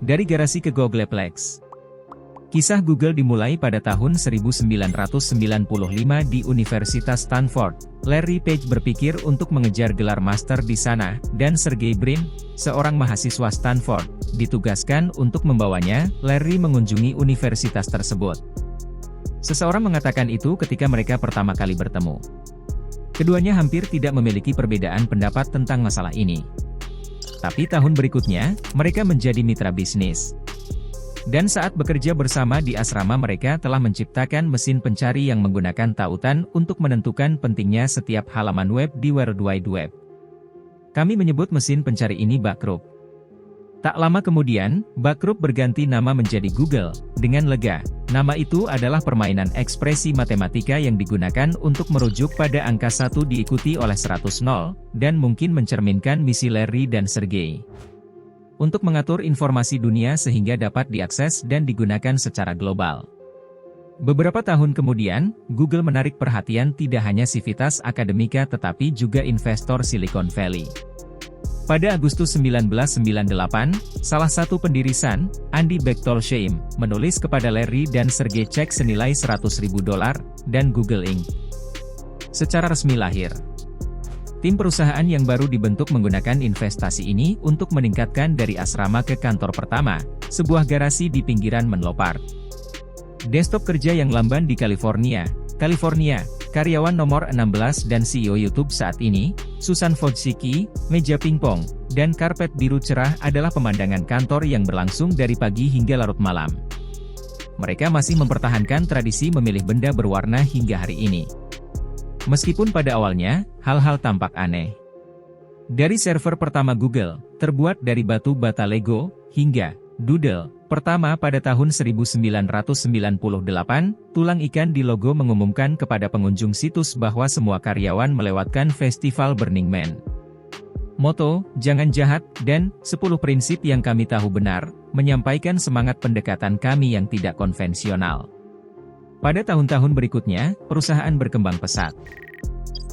Dari garasi ke Googleplex. Kisah Google dimulai pada tahun 1995 di Universitas Stanford. Larry Page berpikir untuk mengejar gelar master di sana, dan Sergey Brin, seorang mahasiswa Stanford, ditugaskan untuk membawanya. Larry mengunjungi universitas tersebut. Seseorang mengatakan itu ketika mereka pertama kali bertemu. Keduanya hampir tidak memiliki perbedaan pendapat tentang masalah ini. Tapi tahun berikutnya, mereka menjadi mitra bisnis. Dan saat bekerja bersama di asrama, mereka telah menciptakan mesin pencari yang menggunakan tautan untuk menentukan pentingnya setiap halaman web di World Wide Web. Kami menyebut mesin pencari ini Backrub. Tak lama kemudian, Backrub berganti nama menjadi Google, dengan lega. Nama itu adalah permainan ekspresi matematika yang digunakan untuk merujuk pada angka 1 diikuti oleh 100 nol, dan mungkin mencerminkan misi Larry dan Sergey untuk mengatur informasi dunia sehingga dapat diakses dan digunakan secara global. Beberapa tahun kemudian, Google menarik perhatian tidak hanya sivitas akademika tetapi juga investor Silicon Valley. Pada Agustus 1998, salah satu pendiri Sun, Andy Bechtolsheim, menulis kepada Larry dan Sergey cek senilai $100.000, dan Google Inc. secara resmi lahir. Tim perusahaan yang baru dibentuk menggunakan investasi ini untuk meningkatkan dari asrama ke kantor pertama, sebuah garasi di pinggiran Menlo Park. Desktop kerja yang lamban di California, karyawan nomor 16 dan CEO YouTube saat ini, Susan Wojcicki, meja pingpong, dan karpet biru cerah adalah pemandangan kantor yang berlangsung dari pagi hingga larut malam. Mereka masih mempertahankan tradisi memilih benda berwarna hingga hari ini. Meskipun pada awalnya, hal-hal tampak aneh. Dari server pertama Google, terbuat dari batu bata Lego, hingga Doodle pertama pada tahun 1998, tulang ikan di logo mengumumkan kepada pengunjung situs bahwa semua karyawan melewatkan festival Burning Man. Moto, jangan jahat, dan 10 prinsip yang kami tahu benar, menyampaikan semangat pendekatan kami yang tidak konvensional. Pada tahun-tahun berikutnya, perusahaan berkembang pesat.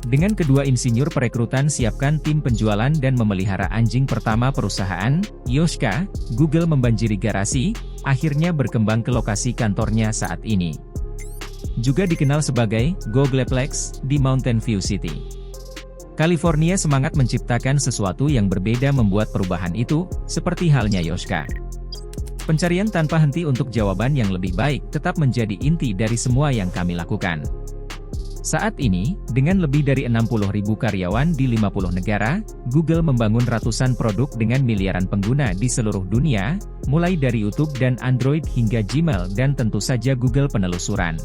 Dengan kedua insinyur perekrutan siapkan tim penjualan dan memelihara anjing pertama perusahaan, Yoshka, Google membanjiri garasi, akhirnya berkembang ke lokasi kantornya saat ini. Juga dikenal sebagai Googleplex di Mountain View City, California. Semangat menciptakan sesuatu yang berbeda membuat perubahan itu, seperti halnya Yoshka. Pencarian tanpa henti untuk jawaban yang lebih baik tetap menjadi inti dari semua yang kami lakukan. Saat ini, dengan lebih dari 60.000 karyawan di 50 negara, Google membangun ratusan produk dengan miliaran pengguna di seluruh dunia, mulai dari YouTube dan Android hingga Gmail dan tentu saja Google penelusuran.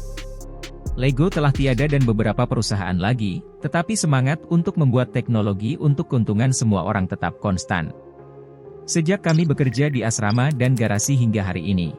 Lego telah tiada dan beberapa perusahaan lagi, tetapi semangat untuk membuat teknologi untuk keuntungan semua orang tetap konstan. Sejak kami bekerja di asrama dan garasi hingga hari ini.